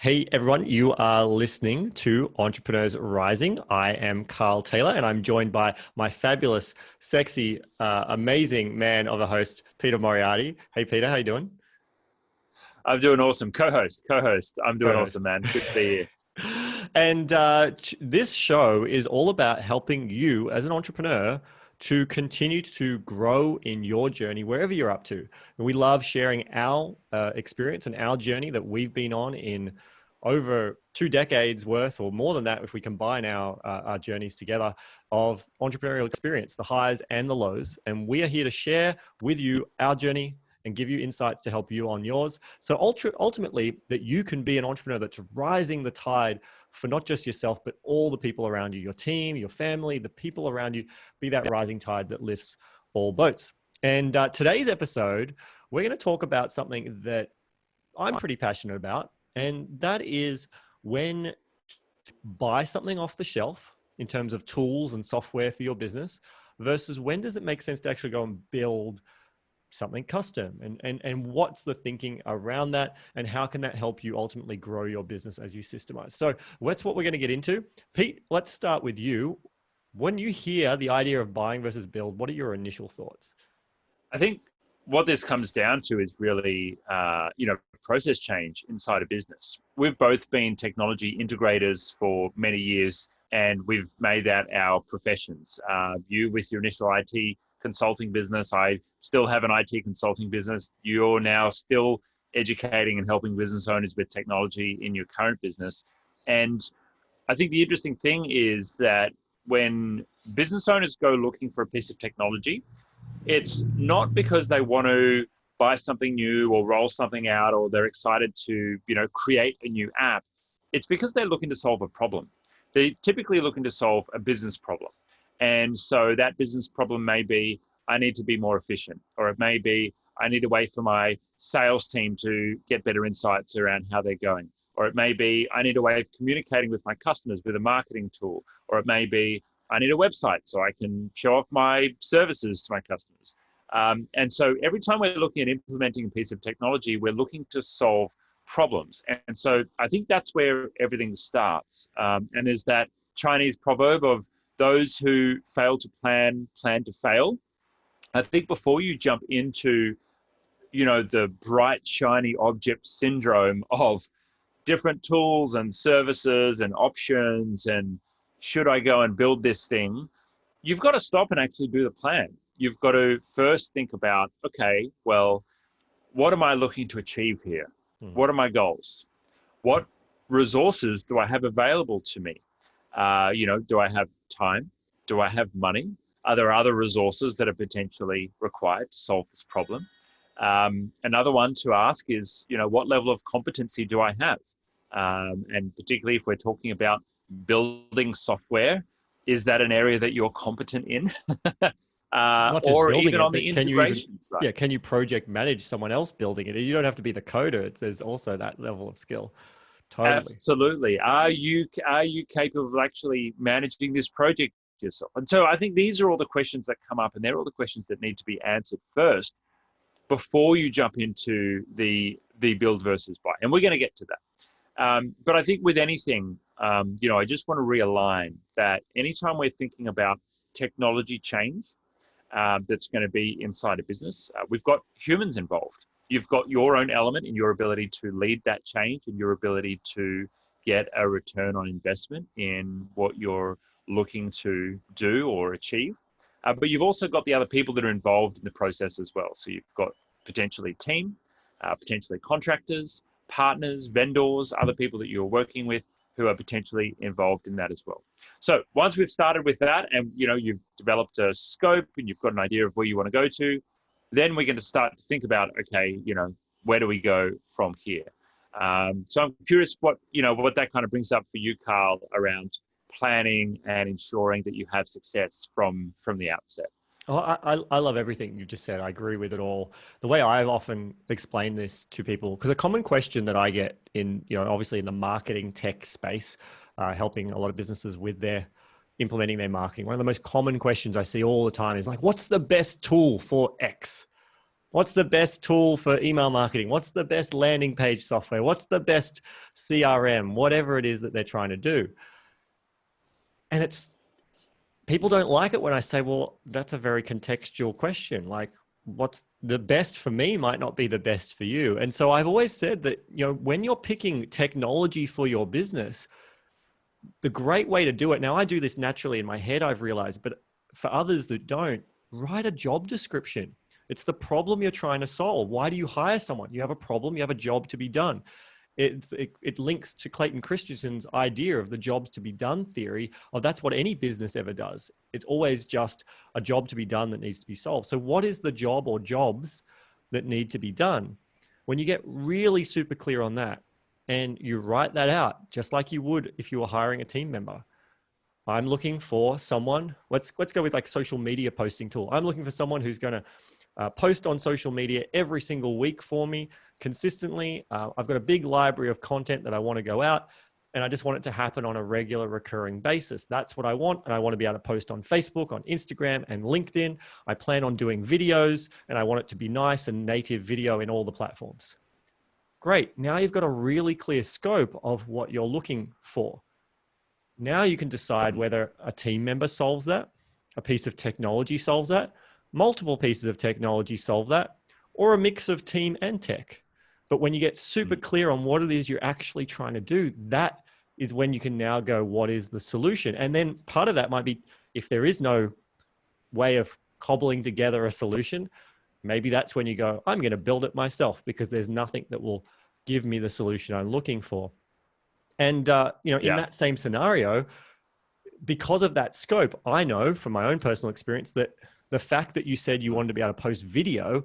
Hey everyone, you are listening to Entrepreneurs Rising. I am Carl Taylor and I'm joined by my fabulous, sexy, amazing man of a host, Peter Moriarty. Hey Peter, how you doing? I'm doing awesome. Co-host. I'm doing awesome, Co-host. man. Good to be here. And this show is all about helping you as an entrepreneur to continue to grow in your journey, wherever you're up to. And we love sharing our experience and our journey that we've been on in over 2 decades worth, or more than that, if we combine our journeys together, of entrepreneurial experience, the highs and the lows. And we are here to share with you our journey and give you insights to help you on yours. So ultimately, that you can be an entrepreneur that's rising the tide for not just yourself, but all the people around you, your team, your family, the people around you, be that rising tide that lifts all boats. And today's episode, we're going to talk about something that I'm pretty passionate about, and that is when to buy something off the shelf in terms of tools and software for your business versus when does it make sense to actually go and build something custom, and what's the thinking around that, and how can that help you ultimately grow your business as you systemize. So that's what we're going to get into. Pete, let's start with you. When you hear the idea of buying versus build, what are your initial thoughts? I think what this comes down to is really, process change inside a business. We've both been technology integrators for many years, and we've made that our professions. You with your initial IT consulting business, I still have an IT consulting business. You're now still educating and helping business owners with technology in your current business. And I think the interesting thing is that when business owners go looking for a piece of technology, it's not because they want to buy something new or roll something out or they're excited to, create a new app. It's because they're looking to solve a problem. They're typically looking to solve a business problem. And so that business problem may be, I need to be more efficient, or it may be, I need a way for my sales team to get better insights around how they're going. Or it may be, I need a way of communicating with my customers with a marketing tool. Or it may be, I need a website so I can show off my services to my customers. And so every time we're looking at implementing a piece of technology, we're looking to solve problems. And so I think that's where everything starts. And there's that Chinese proverb of those who fail to plan to fail. I think before you jump into, the bright, shiny object syndrome of different tools and services and options and should I go and build this thing, you've got to stop and actually do the plan. You've got to first think about, okay, well, what am I looking to achieve here? Hmm. What are my goals? What resources do I have available to me? Do I have time? Do I have money? Are there other resources that are potentially required to solve this problem? Another one to ask is, what level of competency do I have? And particularly if we're talking about building software, is that an area that you're competent in? Not just Or building even it, on the but can you even, integration side? yeah, can you project manage someone else building it? You don't have to be the coder. There's also that level of skill. Totally. Absolutely. Are you capable of actually managing this project yourself? And so I think these are all the questions that come up, and they're all the questions that need to be answered first before you jump into the build versus buy. And we're going to get to that. But I think with anything, I just want to realign that anytime we're thinking about technology change that's going to be inside a business, we've got humans involved. You've got your own element in your ability to lead that change and your ability to get a return on investment in what you're looking to do or achieve. But you've also got the other people that are involved in the process as well. So you've got potentially team, potentially contractors, partners, vendors, other people that you're working with who are potentially involved in that as well. So once we've started with that and you've developed a scope and you've got an idea of where you want to go to, then we're going to start to think about, okay, where do we go from here? So I'm curious what that kind of brings up for you, Carl, around planning and ensuring that you have success from the outset. Oh, I love everything you just said. I agree with it all. The way I've often explained this to people, because a common question that I get in, obviously in the marketing tech space, helping a lot of businesses with their implementing their marketing. One of the most common questions I see all the time is like, what's the best tool for X? What's the best tool for email marketing? What's the best landing page software? What's the best CRM? Whatever it is that they're trying to do. And it's, people don't like it when I say, well, that's a very contextual question. Like, what's the best for me might not be the best for you. And so I've always said that, when you're picking technology for your business, the great way to do it, now I do this naturally in my head, I've realized, but for others that don't, write a job description. It's the problem you're trying to solve. Why do you hire someone? You have a problem, you have a job to be done. It links to Clayton Christensen's idea of the jobs to be done theory of that's what any business ever does. It's always just a job to be done that needs to be solved. So what is the job or jobs that need to be done? When you get really super clear on that and you write that out, just like you would if you were hiring a team member. I'm looking for someone, let's go with like social media posting tool. I'm looking for someone who's going to post on social media every single week for me consistently. I've got a big library of content that I want to go out, and I just want it to happen on a regular recurring basis. That's what I want. And I want to be able to post on Facebook, on Instagram, and LinkedIn. I plan on doing videos, and I want it to be nice and native video in all the platforms. Great. Now you've got a really clear scope of what you're looking for. Now you can decide whether a team member solves that, a piece of technology solves that, multiple pieces of technology solve that, or a mix of team and tech. But when you get super clear on what it is you're actually trying to do, that is when you can now go, what is the solution? And then part of that might be, if there is no way of cobbling together a solution, maybe that's when you go, I'm going to build it myself because there's nothing that will give me the solution I'm looking for. And, in that same scenario, because of that scope, I know from my own personal experience that the fact that you said you wanted to be able to post video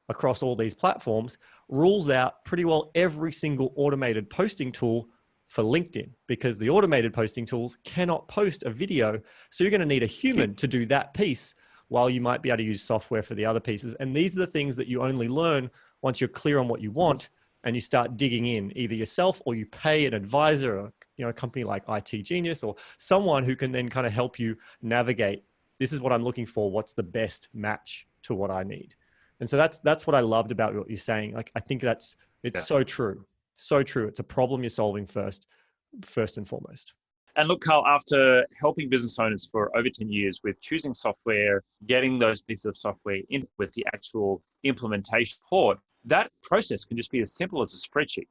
across all these platforms rules out pretty well every single automated posting tool for LinkedIn, because the automated posting tools cannot post a video. So you're going to need a human to do that piece, while you might be able to use software for the other pieces. And these are the things that you only learn once you're clear on what you want and you start digging in either yourself, or you pay an advisor, or a company like IT Genius or someone who can then kind of help you navigate, this is what I'm looking for, what's the best match to what I need. And so that's what I loved about what you're saying. Like, I think it's so true. So true. It's a problem you're solving first and foremost. And look, Carl, after helping business owners for over 10 years with choosing software, getting those pieces of software in with the actual implementation support, that process can just be as simple as a spreadsheet.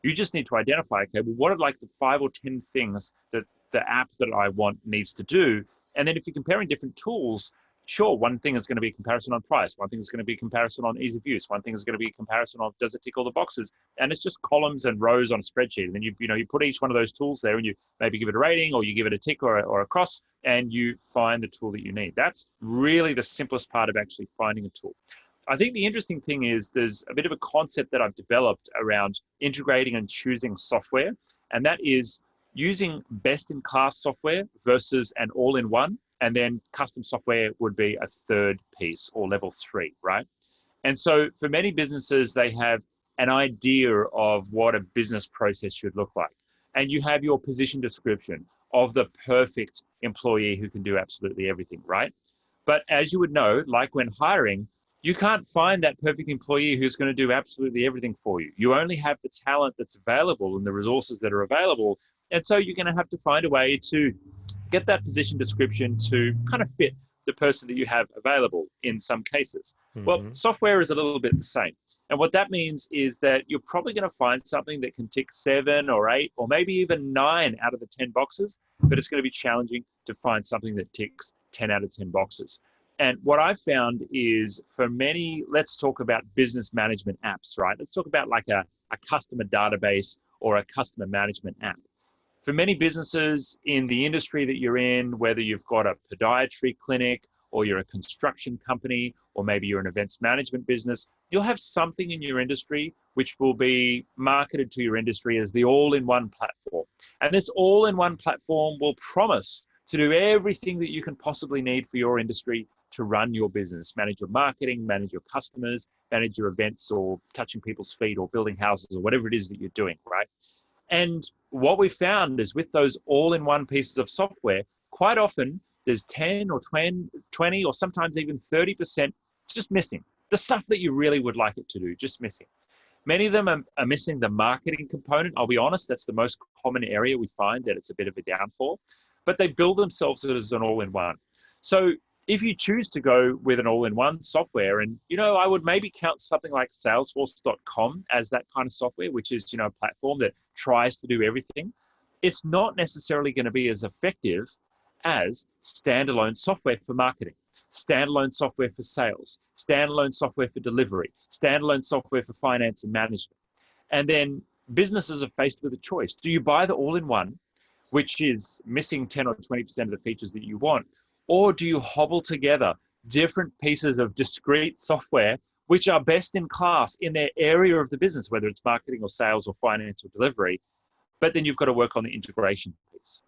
You just need to identify, okay, well, what are like the 5 or 10 things that the app that I want needs to do? And then if you're comparing different tools, sure, one thing is going to be a comparison on price. One thing is going to be a comparison on ease of use. One thing is going to be a comparison of, does it tick all the boxes? And it's just columns and rows on a spreadsheet. And then you put each one of those tools there, and you maybe give it a rating, or you give it a tick or a cross, and you find the tool that you need. That's really the simplest part of actually finding a tool. I think the interesting thing is there's a bit of a concept that I've developed around integrating and choosing software, and that is using best-in-class software versus an all-in-one, and then custom software would be a third piece, or level 3, right? And so for many businesses, they have an idea of what a business process should look like. And you have your position description of the perfect employee who can do absolutely everything, right? But as you would know, like when hiring, you can't find that perfect employee who's going to do absolutely everything for you. You only have the talent that's available and the resources that are available. And so you're going to have to find a way to get that position description to kind of fit the person that you have available in some cases. Mm-hmm. Well, software is a little bit the same. And what that means is that you're probably going to find something that can tick 7 or 8 or maybe even 9 out of the 10 boxes, but it's going to be challenging to find something that ticks 10 out of 10 boxes. And what I've found is, for many, let's talk about business management apps, right? Let's talk about like a customer database or a customer management app. For many businesses in the industry that you're in, whether you've got a podiatry clinic or you're a construction company, or maybe you're an events management business, you'll have something in your industry which will be marketed to your industry as the all-in-one platform. And this all-in-one platform will promise to do everything that you can possibly need for your industry to run your business, manage your marketing, manage your customers, manage your events, or touching people's feet, or building houses, or whatever it is that you're doing, right? And what we found is, with those all-in-one pieces of software, quite often there's 10 or 20 or sometimes even 30% just missing. the stuff that you really would like it to do, just missing. Many of them are missing the marketing component. I'll be honest, that's the most common area we find that it's a bit of a downfall, but they build themselves as an all-in-one. So if you choose to go with an all-in-one software, and, I would maybe count something like Salesforce.com as that kind of software, which is, a platform that tries to do everything. It's not necessarily going to be as effective as standalone software for marketing, standalone software for sales, standalone software for delivery, standalone software for finance and management. And then businesses are faced with a choice. Do you buy the all-in-one, which is missing 10 or 20% of the features that you want? Or do you hobble together different pieces of discrete software, which are best in class in their area of the business, whether it's marketing or sales or finance or delivery, but then you've got to work on the integration piece.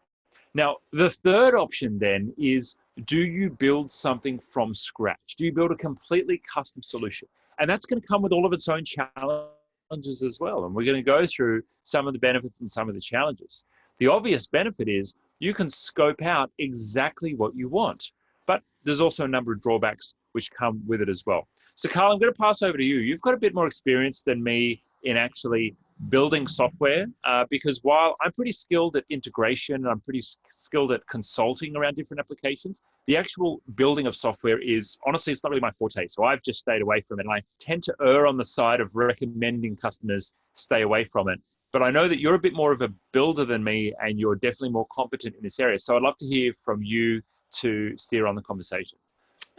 Now, the third option then is, do you build something from scratch? Do you build a completely custom solution? And that's going to come with all of its own challenges as well. And we're going to go through some of the benefits and some of the challenges. The obvious benefit is you can scope out exactly what you want, but there's also a number of drawbacks which come with it as well. So Carl, I'm going to pass over to you. You've got a bit more experience than me in actually building software, because while I'm pretty skilled at integration and I'm pretty skilled at consulting around different applications, the actual building of software is, honestly, it's not really my forte. So I've just stayed away from it. And I tend to err on the side of recommending customers stay away from it. But I know that you're a bit more of a builder than me, and you're definitely more competent in this area. So I'd love to hear from you to steer on the conversation.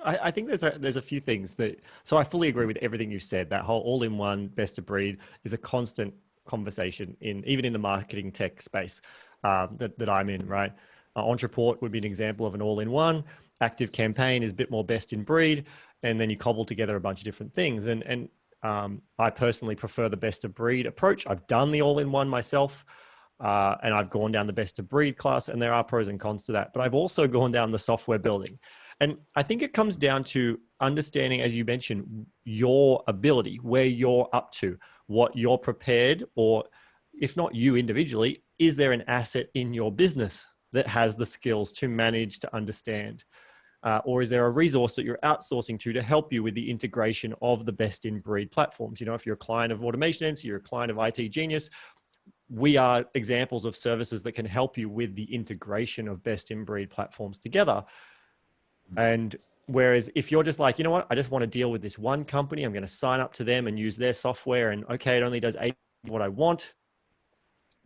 I think there's a few things so I fully agree with everything you've said. That whole all-in-one, best of breed is a constant conversation even in the marketing tech space that I'm in, right? Ontraport would be an example of an all-in-one. ActiveCampaign is a bit more best in breed, and then you cobble together a bunch of different things. And I personally prefer the best of breed approach. I've done the all-in-one myself, and I've gone down the best of breed class, and there are pros and cons to that. But I've also gone down the software building. And I think it comes down to understanding, as you mentioned, your ability, where you're up to, what you're prepared, or if not you individually, is there an asset in your business that has the skills to manage, to understand? Or is there a resource that you're outsourcing to help you with the integration of the best in breed platforms? If you're a client of Automation Answer, you're a client of IT Genius, we are examples of services that can help you with the integration of best in breed platforms together. And whereas if you're just like, I just want to deal with this one company, I'm going to sign up to them and use their software, and okay, it only does 80% what I want,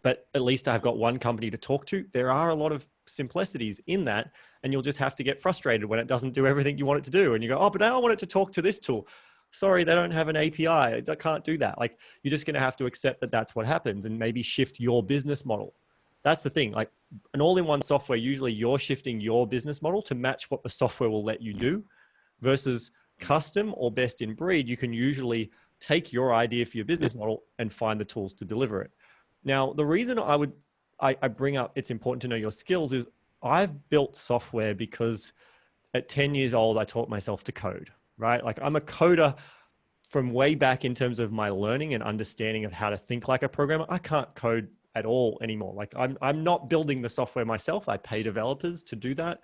but at least I've got one company to talk to. There are a lot of simplicities in that, and you'll just have to get frustrated when it doesn't do everything you want it to do. And you go, oh, but now I want it to talk to this tool. Sorry, they don't have an API. I can't do that. Like, you're just going to have to accept that that's what happens, and maybe shift your business model. That's the thing. Like, an all-in-one software, usually you're shifting your business model to match what the software will let you do, versus custom or best in breed. You can usually take your idea for your business model and find the tools to deliver it. Now, the reason I bring up it's important to know your skills is I've built software because at 10 years old, I taught myself to code, right? Like, I'm a coder from way back in terms of my learning and understanding of how to think like a programmer. I can't code at all anymore. Like, I'm not building the software myself. I pay developers to do that.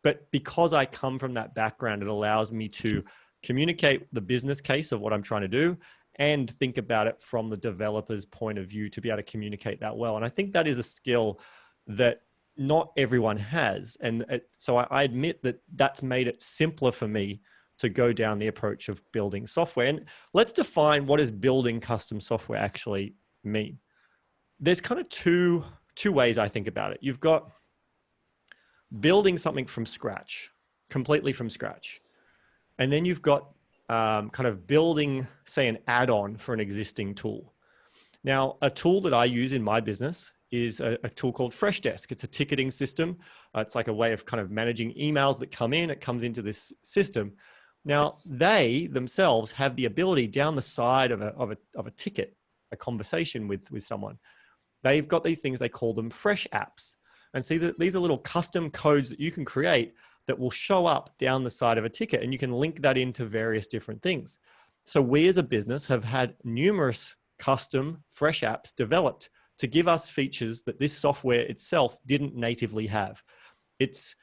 But because I come from that background, it allows me to communicate the business case of what I'm trying to do and think about it from the developer's point of view to be able to communicate that well. And I think that is a skill that not everyone has. And so I admit that that's made it simpler for me to go down the approach of building software. And let's define, what does building custom software actually mean? There's kind of two ways I think about it. You've got building something from scratch, completely from scratch. And then you've got kind of building, say, an add-on for an existing tool. Now, a tool that I use in my business is a tool called Freshdesk. It's a ticketing system. It's like a way of kind of managing emails that come in. It comes into this system. Now, they themselves have the ability down the side of a ticket, a conversation with someone. They've got these things, they call them Fresh Apps. And see, these are little custom codes that you can create that will show up down the side of a ticket, and you can link that into various different things. So we as a business have had numerous custom Fresh Apps developed to give us features that this software itself didn't natively have. It's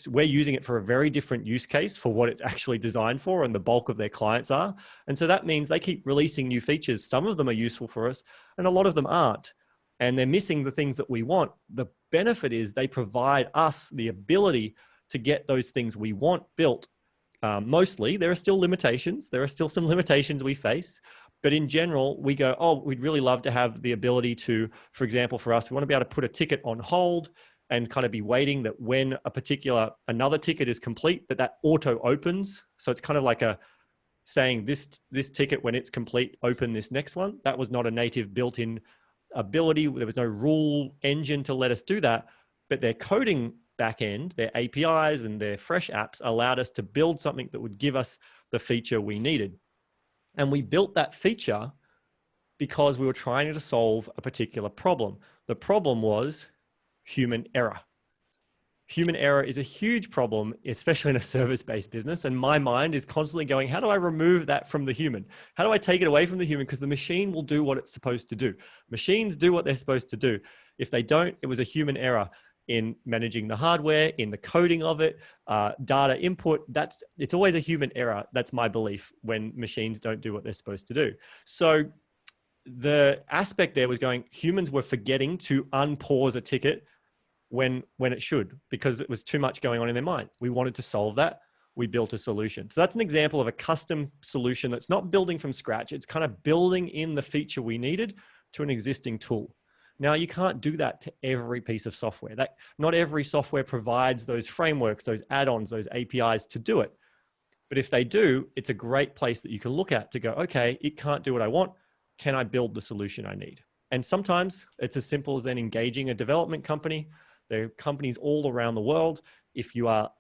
we're using it for a very different use case for what it's actually designed for, and the bulk of their clients are. And so that means they keep releasing new features. Some of them are useful for us and a lot of them aren't. And they're missing the things that we want. The benefit is they provide us the ability to get those things we want built. Mostly, there are still limitations. There are still some limitations we face. But in general, we go, oh, we'd really love to have the ability to, for example, for us, we want to be able to put a ticket on hold and kind of be waiting that when another ticket is complete, that auto opens. So it's kind of like saying this ticket, when it's complete, open this next one. That was not a native built-in ability. There was no rule engine to let us do that, but their coding backend, their APIs and their fresh apps allowed us to build something that would give us the feature we needed. And we built that feature because we were trying to solve a particular problem. The problem was human error. Human error is a huge problem, especially in a service-based business. And my mind is constantly going, how do I remove that from the human? How do I take it away from the human? Because the machine will do what it's supposed to do. Machines do what they're supposed to do. If they don't, it was a human error in managing the hardware, in the coding of it, data input. It's always a human error. That's my belief when machines don't do what they're supposed to do. So the aspect there was going, humans were forgetting to unpause a ticket when it should, because it was too much going on in their mind. We wanted to solve that. We built a solution. So that's an example of a custom solution that's not building from scratch. It's kind of building in the feature we needed to an existing tool. Now, you can't do that to every piece of software. Not every software provides those frameworks, those add-ons, those APIs to do it. But if they do, it's a great place that you can look at to go, okay, it can't do what I want. Can I build the solution I need? And sometimes it's as simple as then engaging a development company. There are companies all around the world. If you are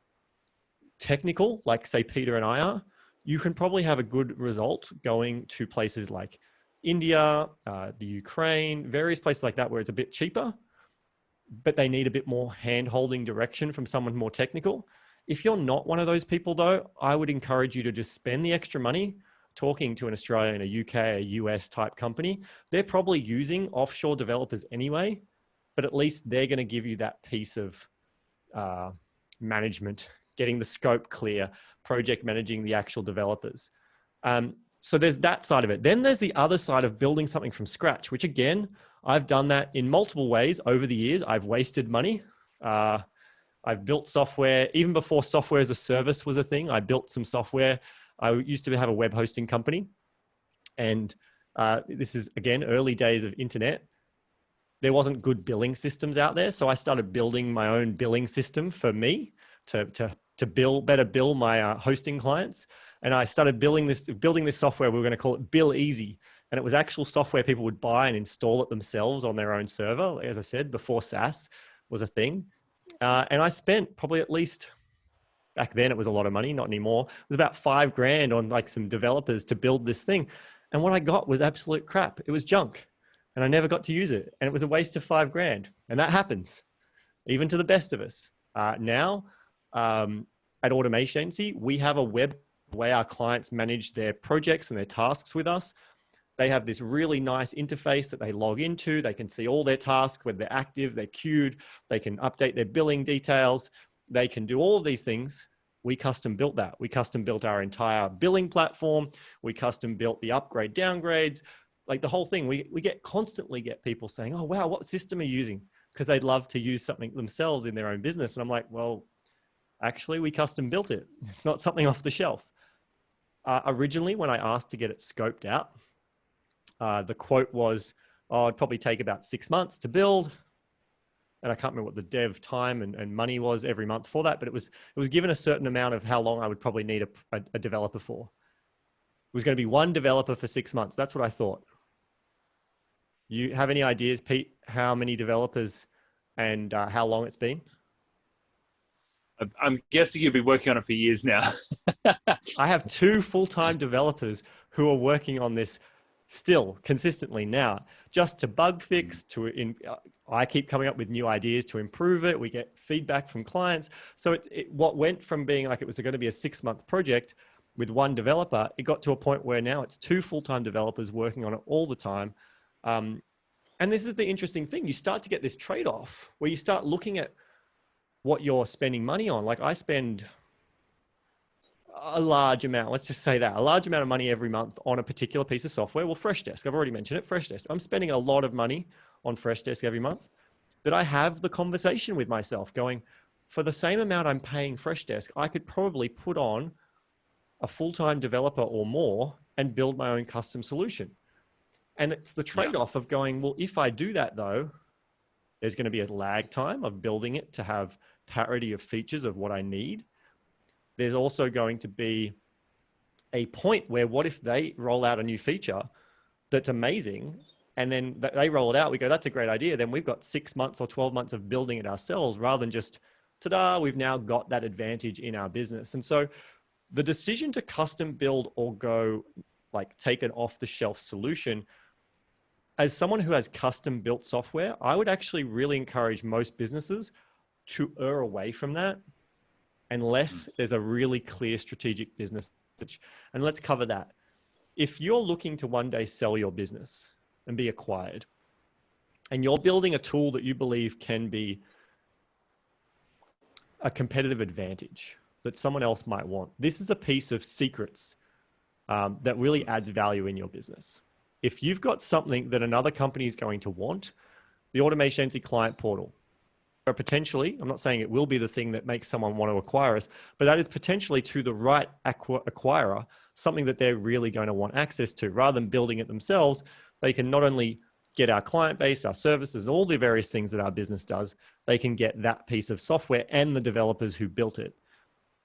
technical, like say Peter and I are, you can probably have a good result going to places like India, the Ukraine, various places like that where it's a bit cheaper, but they need a bit more hand-holding direction from someone more technical. If you're not one of those people though, I would encourage you to just spend the extra money talking to an Australian, a UK, a US type company. They're probably using offshore developers anyway, but at least they're going to give you that piece of management, getting the scope clear, project managing the actual developers. So there's that side of it. Then there's the other side of building something from scratch, which again, I've done that in multiple ways over the years. I've wasted money. I've built software, even before software as a service was a thing. I built some software. I used to have a web hosting company. And this is, again, early days of internet. There wasn't good billing systems out there. So I started building my own billing system for me to better bill my hosting clients. And I started building this software. We were going to call it Bill Easy. And it was actual software people would buy and install it themselves on their own server. As I said, before SaaS was a thing. And I spent probably at least, back then it was a lot of money, not anymore. It was about $5,000 on like some developers to build this thing. And what I got was absolute crap. It was junk. And I never got to use it. And it was a waste of $5,000. And that happens, even to the best of us. Now, at Automation Agency, we have a web way our clients manage their projects and their tasks with us. They have this really nice interface that they log into. They can see all their tasks, whether they're active, they're queued, they can update their billing details. They can do all of these things. We custom built that. We custom built our entire billing platform. We custom built the upgrade downgrades, like the whole thing. We constantly get people saying, oh, wow, what system are you using? Because they'd love to use something themselves in their own business. And I'm like, well, actually, we custom built it. It's not something off the shelf. Originally, when I asked to get it scoped out, the quote was, oh, it'd probably take about 6 months to build. And I can't remember what the dev time and money was every month for that, but it was given a certain amount of how long I would probably need a developer for. It was going to be one developer for 6 months. That's what I thought. You have any ideas, Pete, how many developers and how long it's been? I'm guessing you've been working on it for years now. I have 2 full-time developers who are working on this still consistently now, just to bug fix, I keep coming up with new ideas to improve it. We get feedback from clients. So what went from being like it was going to be a 6-month project with one developer, it got to a point where now it's 2 full-time developers working on it all the time. And this is the interesting thing. You start to get this trade-off where you start looking at what you're spending money on. Like I spend a large amount, let's just say that, a large amount of money every month on a particular piece of software. Well, Freshdesk, I've already mentioned it, Freshdesk. I'm spending a lot of money on Freshdesk every month, that I have the conversation with myself going, for the same amount I'm paying Freshdesk, I could probably put on a full-time developer or more and build my own custom solution. And it's the trade-off of going, well, if I do that though, there's going to be a lag time of building it to have parity of features of what I need. There's also going to be a point where what if they roll out a new feature that's amazing and then they roll it out, we go, that's a great idea. Then we've got 6 months or 12 months of building it ourselves rather than just, ta-da, we've now got that advantage in our business. And so the decision to custom build or go like take an off the shelf solution, as someone who has custom built software, I would actually really encourage most businesses to err away from that unless there's a really clear strategic business. And let's cover that. If you're looking to one day sell your business and be acquired, and you're building a tool that you believe can be a competitive advantage that someone else might want, this is a piece of secrets that really adds value in your business. If you've got something that another company is going to want, the Automation Agency Client Portal, or potentially, I'm not saying it will be the thing that makes someone want to acquire us, but that is potentially to the right acquirer, something that they're really going to want access to. Rather than building it themselves, they can not only get our client base, our services, and all the various things that our business does, they can get that piece of software and the developers who built it.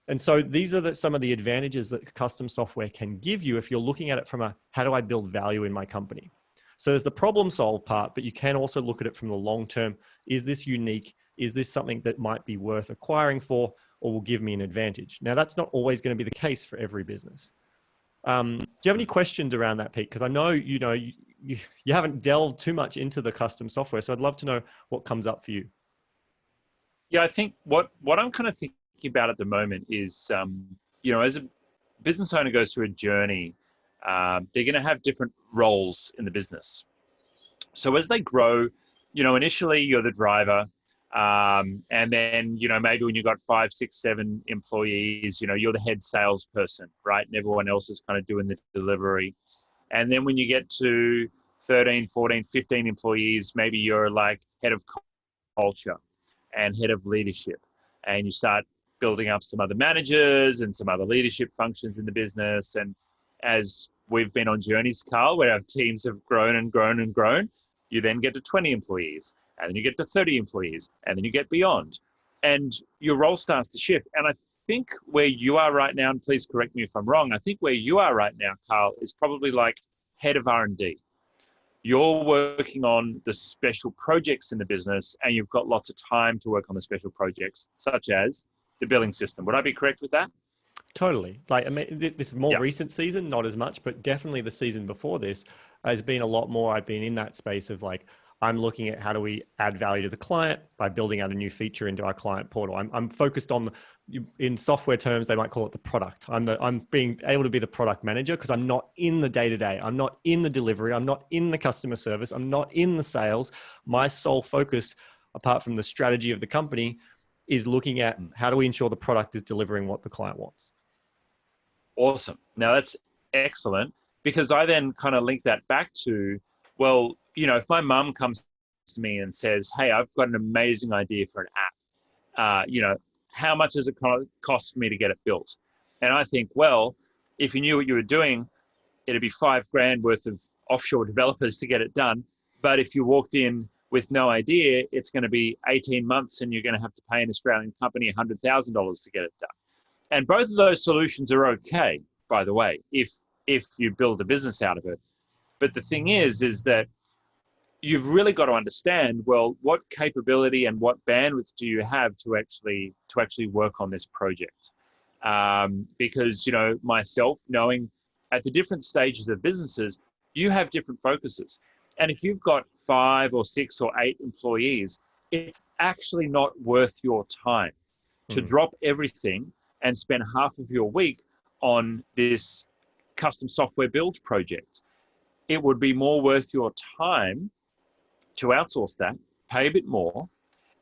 And so these are some of the advantages that custom software can give you if you're looking at it from a, how do I build value in my company? So there's the problem solve part, but you can also look at it from the long term. Is this unique? Is this something that might be worth acquiring for or will give me an advantage? Now, that's not always going to be the case for every business. Do you have any questions around that, Pete? Because I know, you haven't delved too much into the custom software, so I'd love to know what comes up for you. Yeah, I think what I'm kind of thinking about at the moment is, as a business owner goes through a journey, they're going to have different roles in the business. So as they grow, initially you're the driver, and then, maybe when you've got 5, 6, 7 employees, you're the head salesperson, right? And everyone else is kind of doing the delivery. And then when you get to 13, 14, 15 employees, maybe you're like head of culture and head of leadership, and you start building up some other managers and some other leadership functions in the business. And as we've been on journeys, Carl, where our teams have grown and grown and grown, you then get to 20 employees, and then you get to 30 employees, and then you get beyond. And your role starts to shift. And I think where you are right now, and please correct me if I'm wrong, I think where you are right now, Carl, is probably like head of R&D. You're working on the special projects in the business, and you've got lots of time to work on the special projects, such as the billing system. Would I be correct with that? Totally. Like, I mean, this more recent season, not as much, but definitely the season before this has been a lot more. I've been in that space of like, I'm looking at how do we add value to the client by building out a new feature into our client portal. I'm focused on, in software terms, they might call it the product. I'm being able to be the product manager because I'm not in the day-to-day. I'm not in the delivery. I'm not in the customer service. I'm not in the sales. My sole focus, apart from the strategy of the company, is looking at how do we ensure the product is delivering what the client wants. Awesome. Now that's excellent, because I then kind of link that back to, well, if my mum comes to me and says, hey, I've got an amazing idea for an app, how much does it cost me to get it built? And I think, well, if you knew what you were doing, it'd be $5,000 worth of offshore developers to get it done. But if you walked in with no idea, it's going to be 18 months and you're going to have to pay an Australian company $100,000 to get it done. And both of those solutions are okay, by the way, if you build a business out of it. But the thing is that you've really got to understand, well, what capability and what bandwidth do you have to actually work on this project? Because, myself, knowing at the different stages of businesses, you have different focuses. And if you've got 5 or 6 or 8 employees, it's actually not worth your time to drop everything and spend half of your week on this custom software build project. It would be more worth your time to outsource that, pay a bit more,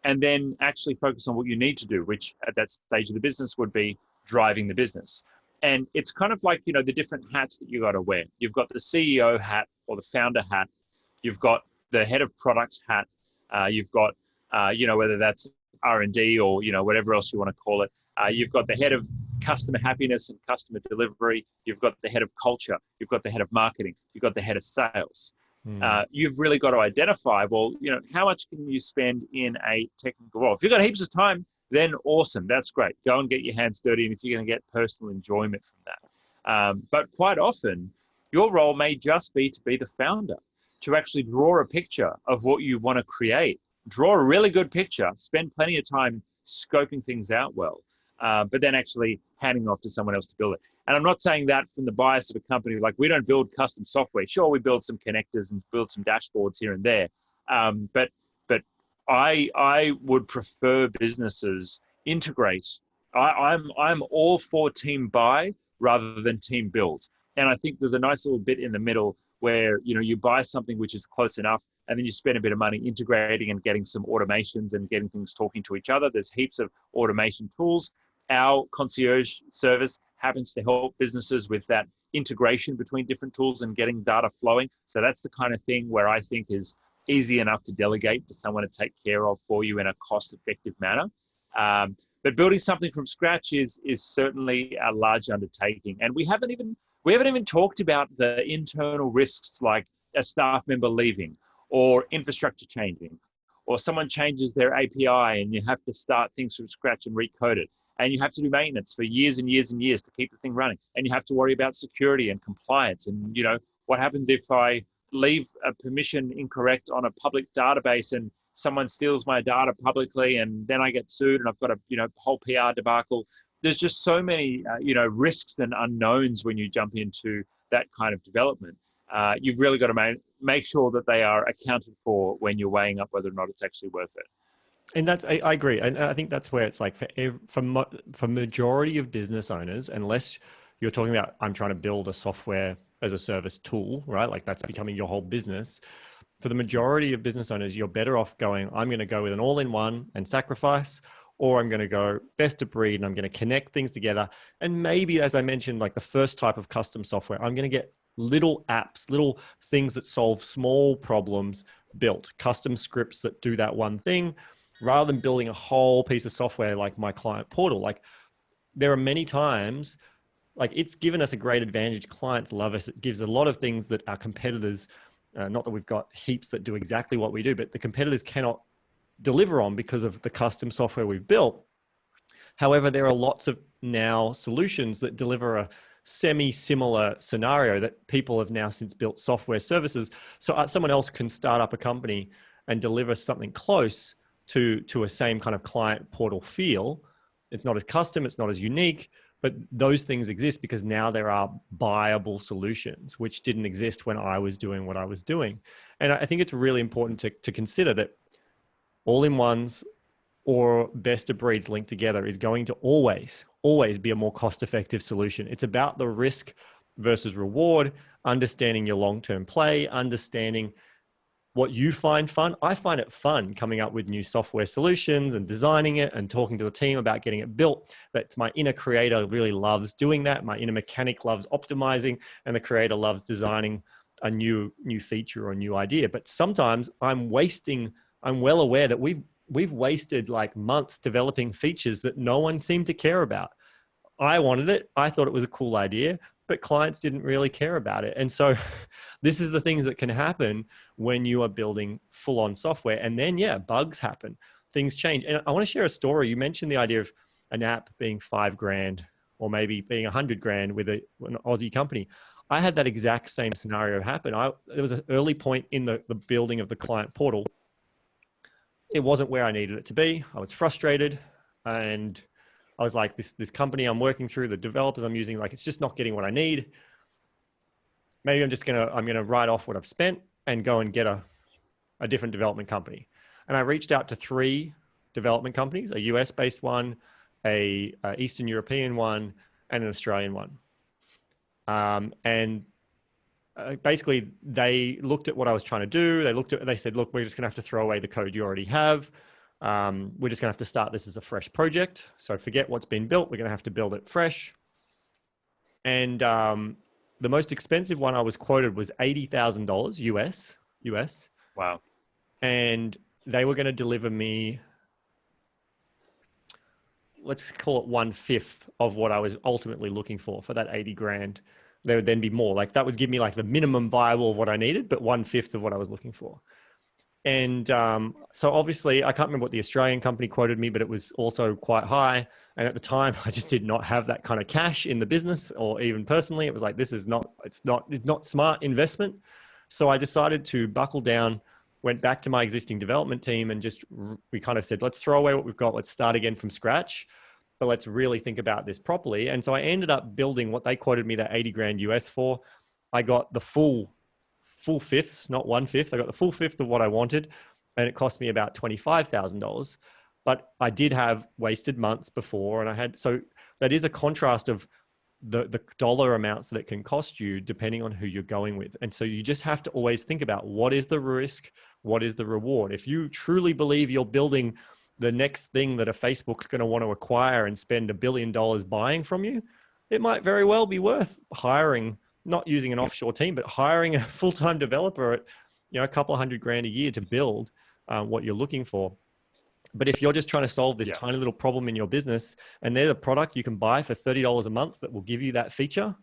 and then actually focus on what you need to do, which at that stage of the business would be driving the business. And it's kind of like, the different hats that you got to wear. You've got the CEO hat or the founder hat. You've got the head of product hat. You've got, whether that's R&D or, whatever else you want to call it. You've got the head of customer happiness and customer delivery. You've got the head of culture. You've got the head of marketing. You've got the head of sales. You've really got to identify, well, how much can you spend in a technical role? If you've got heaps of time, then awesome. That's great. Go and get your hands dirty. And if you're going to get personal enjoyment from that. But quite often, your role may just be to be the founder, to actually draw a picture of what you want to create. Draw a really good picture, spend plenty of time scoping things out well, but then actually handing off to someone else to build it. And I'm not saying that from the bias of a company, like we don't build custom software. Sure, we build some connectors and build some dashboards here and there. But I would prefer businesses integrate. I'm all for team buy rather than team build. And I think there's a nice little bit in the middle where, you buy something which is close enough, and then you spend a bit of money integrating and getting some automations and getting things talking to each other. There's heaps of automation tools. Our concierge service happens to help businesses with that integration between different tools and getting data flowing. So that's the kind of thing where I think is easy enough to delegate to someone to take care of for you in a cost-effective manner. But building something from scratch is certainly a large undertaking. And we haven't even talked about the internal risks, like a staff member leaving or infrastructure changing, or someone changes their API and you have to start things from scratch and recode it. And you have to do maintenance for years and years and years to keep the thing running. And you have to worry about security and compliance. And, what happens if I leave a permission incorrect on a public database and someone steals my data publicly and then I get sued and I've got a, whole PR debacle. There's just so many, risks and unknowns when you jump into that kind of development. You've really got to make sure that they are accounted for when you're weighing up whether or not it's actually worth it. And I agree. And I think that's where it's like for majority of business owners, unless you're talking about, I'm trying to build a software as a service tool, right? Like that's becoming your whole business. For the majority of business owners, you're better off going, I'm going to go with an all-in-one and sacrifice, or I'm going to go best of breed and I'm going to connect things together. And maybe, as I mentioned, like the first type of custom software, I'm going to get little apps, little things that solve small problems built, custom scripts that do that one thing, rather than building a whole piece of software like my client portal. Like there are many times, like it's given us a great advantage. Clients love us. It gives a lot of things that our competitors, not that we've got heaps that do exactly what we do, but the competitors cannot deliver on because of the custom software we've built. However, there are lots of now solutions that deliver a semi-similar scenario that people have now since built software services. So someone else can start up a company and deliver something close to a same kind of client portal feel. It's not as custom, it's not as unique, but those things exist because now there are buyable solutions, which didn't exist when I was doing what I was doing. And I think it's really important to consider that all-in-ones or best of breeds linked together is going to always be a more cost-effective solution. It's about the risk versus reward, understanding your long-term play, understanding what you find fun. I find it fun coming up with new software solutions and designing it and talking to the team about getting it built. That's my inner creator really loves doing that. My inner mechanic loves optimizing, and the creator loves designing a new feature or a new idea. But sometimes I'm well aware that we've wasted like months developing features that no one seemed to care about. I wanted it. I thought it was a cool idea, but clients didn't really care about it. And so this is the things that can happen when you are building full-on software. And then, bugs happen, things change. And I want to share a story. You mentioned the idea of an app being $5,000 or maybe being $100,000 with an Aussie company. I had that exact same scenario happen. There was an early point in the building of the client portal. It wasn't where I needed it to be. I was frustrated, and I was like, this company I'm working through, the developers I'm using, like, it's just not getting what I need. Maybe I'm going to write off what I've spent and go and get a different development company. And I reached out to 3 development companies, a US based one, a Eastern European one, and an Australian one. Basically they looked at what I was trying to do. They said, look, we're just gonna have to throw away the code you already have. We're just going to have to start this as a fresh project. So forget what's been built. We're going to have to build it fresh. And the most expensive one I was quoted was $80,000 US. Wow. And they were going to deliver me, let's call it 1/5 of what I was ultimately looking for that 80 grand. There would then be more. Like that would give me like the minimum viable of what I needed, but 1/5 of what I was looking for. And so obviously I can't remember what the Australian company quoted me, but it was also quite high. And at the time I just did not have that kind of cash in the business, or even personally, it was like, it's not smart investment. So I decided to buckle down, went back to my existing development team, and we kind of said, let's throw away what we've got. Let's start again from scratch, but let's really think about this properly. And so I ended up building what they quoted me that 80 grand US for. I got the full fifths, not 1/5. I got the full fifth of what I wanted, and it cost me about $25,000. But I did have wasted months before, and so that is a contrast of the dollar amounts that it can cost you depending on who you're going with. And so you just have to always think about, what is the risk, what is the reward. If you truly believe you're building the next thing that a Facebook's going to want to acquire and spend $1 billion buying from you, it might very well be worth hiring, not using an offshore team, but hiring a full-time developer at, a couple of $100,000 a year to build what you're looking for. But if you're just trying to solve this tiny little problem in your business, and there's a product you can buy for $30 a month that will give you that feature,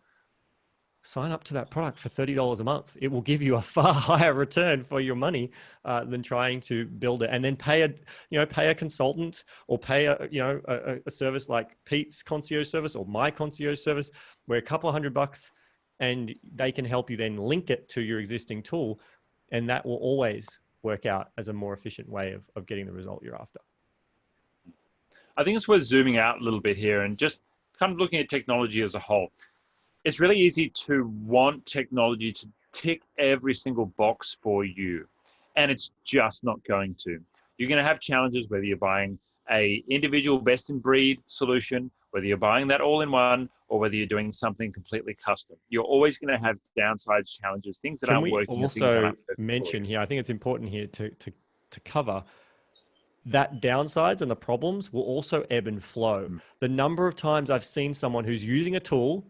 sign up to that product for $30 a month. It will give you a far higher return for your money than trying to build it, and then pay a consultant, or pay a service like Pete's concierge service or my concierge service, where a couple of $100, and they can help you then link it to your existing tool. And that will always work out as a more efficient way of getting the result you're after. I think it's worth zooming out a little bit here and just kind of looking at technology as a whole. It's really easy to want technology to tick every single box for you, and it's just not going to. You're going to have challenges whether you're buying a individual best in breed solution, whether you're buying that all in one, or whether you're doing something completely custom. You're always going to have downsides, challenges, things that aren't working. Can we also mention here, I think it's important here to cover that downsides and the problems will also ebb and flow. The number of times I've seen someone who's using a tool,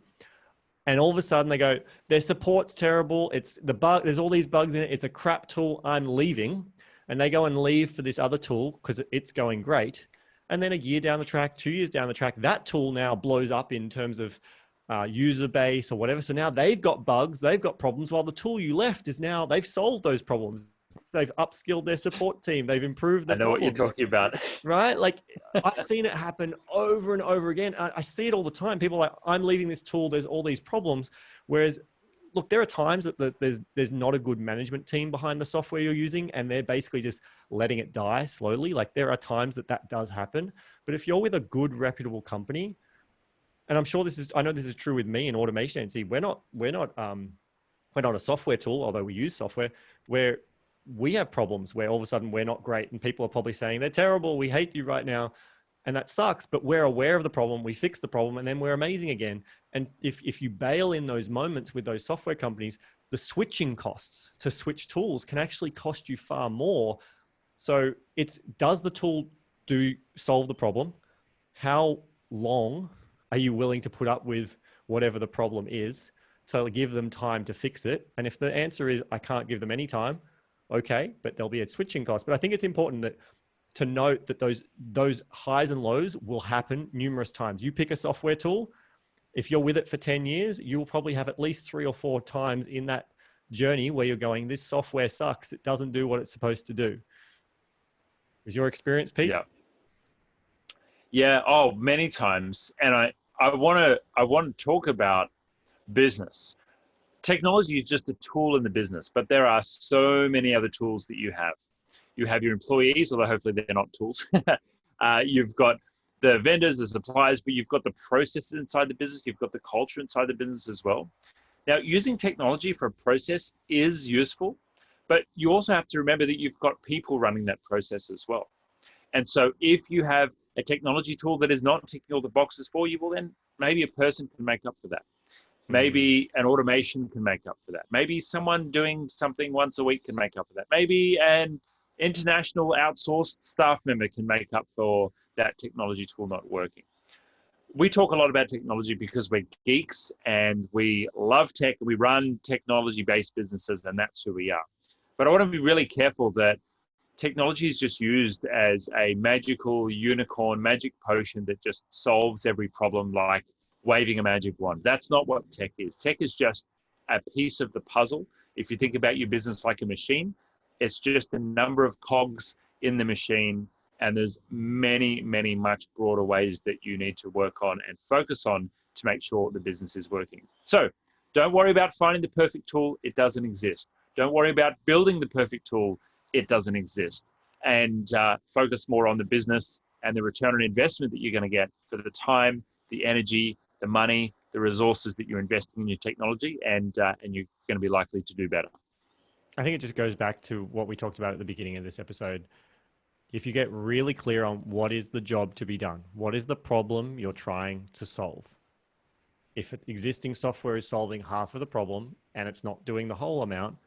and all of a sudden they go, their support's terrible, there's all these bugs in it, it's a crap tool, I'm leaving. And they go and leave for this other tool because it's going great. And then a year down the track, 2 years down the track, that tool now blows up in terms of user base or whatever. So now they've got bugs, they've got problems, while the tool you left is now, they've solved those problems. They've upskilled their support team. They've improved the problems. I know what you're talking about. Right? Like, I've seen it happen over and over again. I see it all the time. People are like, I'm leaving this tool, there's all these problems. Whereas, look, there are times that there's not a good management team behind the software you're using, and they're basically just letting it die slowly. Like, there are times that does happen. But if you're with a good, reputable company, and I know this is true with me in Automation Agency, we're not a software tool, although we use software, where we have problems where all of a sudden we're not great, and people are probably saying they're terrible, we hate you right now. And that sucks, but we're aware of the problem, we fix the problem, and then we're amazing again. And if you bail in those moments with those software companies, the switching costs to switch tools can actually cost you far more. So does the tool solve the problem? How long are you willing to put up with whatever the problem is to give them time to fix it? And if the answer is, I can't give them any time, okay, but there'll be a switching cost. But I think it's important to note that those highs and lows will happen numerous times. You pick a software tool, if you're with it for 10 years, you will probably have at least 3 or 4 times in that journey where you're going, this software sucks, it doesn't do what it's supposed to do. Is your experience, Pete? Yeah. Oh, many times. And I want to talk about business. Technology is just a tool in the business, but there are so many other tools that you have. You have your employees, although hopefully they're not tools. You've got the vendors, the suppliers, but you've got the processes inside the business. You've got the culture inside the business as well. Now, using technology for a process is useful, but you also have to remember that you've got people running that process as well. And so if you have a technology tool that is not ticking all the boxes for you, well, then maybe a person can make up for that. Maybe an automation can make up for that. Maybe someone doing something once a week can make up for that. Maybe an international outsourced staff member can make up for that technology tool not working. We talk a lot about technology because we're geeks and we love tech and we run technology-based businesses, and that's who we are. But I want to be really careful that technology is just used as a magical unicorn, magic potion that just solves every problem like waving a magic wand. That's not what tech is. Tech is just a piece of the puzzle. If you think about your business like a machine, it's just a number of cogs in the machine, and there's many, many much broader ways that you need to work on and focus on to make sure the business is working. So don't worry about finding the perfect tool. It doesn't exist. Don't worry about building the perfect tool. It doesn't exist. And focus more on the business and the return on investment that you're going to get for the time, the energy, the money, the resources that you're investing in your technology, and you're going to be likely to do better. I think it just goes back to what we talked about at the beginning of this episode. If you get really clear on what is the job to be done, what is the problem you're trying to solve? If existing software is solving half of the problem and it's not doing the whole amount,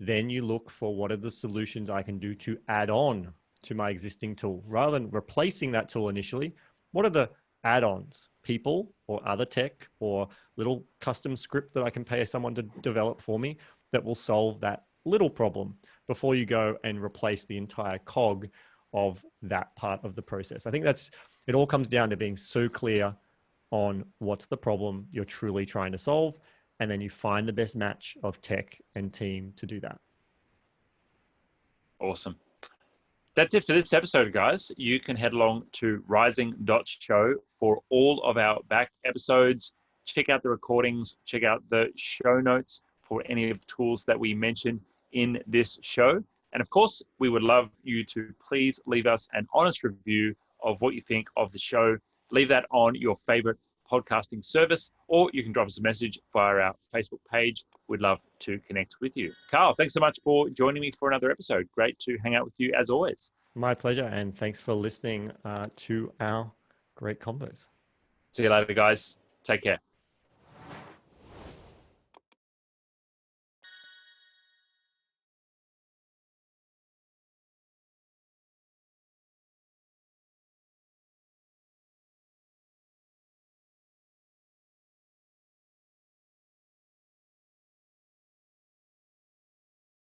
then you look for what are the solutions I can do to add on to my existing tool. Rather than replacing that tool initially, what are the add-ons? People or other tech or little custom script that I can pay someone to develop for me that will solve that little problem before you go and replace the entire cog of that part of the process. I think it all comes down to being so clear on what's the problem you're truly trying to solve, and then you find the best match of tech and team to do that. Awesome. That's it for this episode, guys. You can head along to rising.show for all of our back episodes. Check out the recordings, check out the show notes for any of the tools that we mentioned in this show. And of course, we would love you to please leave us an honest review of what you think of the show. Leave that on your favorite podcasting service, or you can drop us a message via our Facebook page. We'd love to connect with you. Carl, thanks so much for joining me for another episode. Great to hang out with you as always. My pleasure. And thanks for listening to our great combos. See you later, guys. Take care.